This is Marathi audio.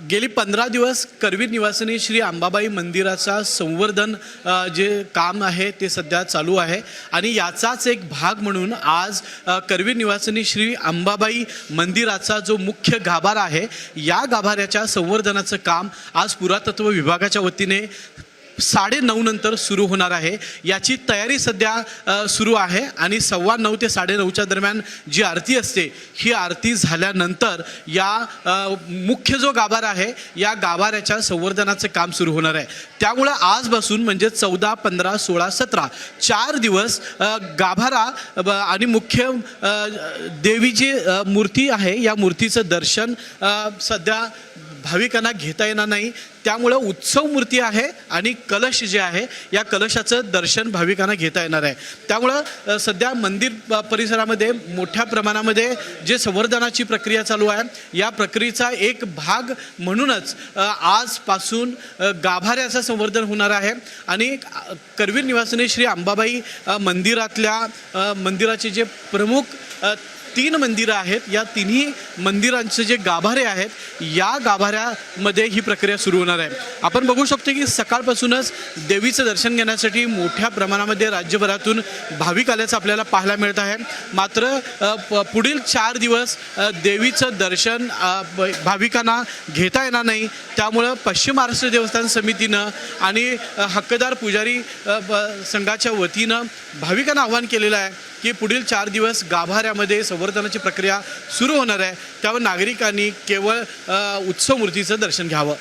गेली 15 दिवस करवीर निवासिनी श्री अंबाबाई मंदिराचा संवर्धन जे काम आहे ते सध्या चालू आहे आणि याचाच एक भाग म्हणून आज करवीर निवासिनी श्री अंबाबाई मंदिराचा जो मुख्य गाभारा आहे या गाभाऱ्याच्या संवर्धनाचं काम आज पुरातत्व विभागाच्या वतीने 9:30 नंतर सुरू होणार आहे। याची तयारी सध्या सुरू आहे आणि 9:15 ते 9:30च्या दरम्यान जी आरती असते ही आरती झाल्यानंतर या मुख्य जो गाभारा आहे या गाभाऱ्याच्या संवर्धनाचं काम सुरू होणार आहे। त्यामुळे आजपासून म्हणजे 14, 15, 16, 17 4 दिवस गाभारा आणि मुख्य देवीची मूर्ती आहे या मूर्तीचं दर्शन सध्या भाविकांना घेता येणार नाही। त्यामुळे उत्सव मूर्ती आहे आणि कलश जे आहे या कलशाचं दर्शन भाविकांना घेता येणार आहे। त्यामुळे सध्या मंदिर परिसरामध्ये मोठ्या प्रमाणामध्ये जे संवर्धनाची प्रक्रिया चालू आहे या प्रक्रियेचा एक भाग म्हणूनच आजपासून गाभाऱ्याचं संवर्धन होणार आहे आणि करवीर निवासिनी श्री अंबाबाई मंदिराचे जे प्रमुख 3 मंदिरं आहेत या तिन्ही मंदिरांचे जे गाभारे आहेत या गाभाऱ्यामध्ये ही प्रक्रिया सुरू होणार आहे। आपण बघू शकतो की सकाळपासूनच देवीचं दर्शन घेण्यासाठी मोठ्या प्रमाणामध्ये राज्यभरातून भाविक आल्याचं आपल्याला पाहायला मिळत आहे। मात्र पुढील 4 दिवस देवीचं दर्शन भाविकांना घेता येणार नाही। त्यामुळं पश्चिम महाराष्ट्र देवस्थान समितीनं आणि हक्कदार पुजारी संघाच्या वतीनं भाविकांना आवाहन केलेलं आहे की पुढील 4 दिवस गाभाऱ्यामध्ये संवर्धनाची प्रक्रिया सुरू होणार आहे। त्यावर नागरिकांनी केवळ उत्सव मूर्तीचं दर्शन घ्यावं।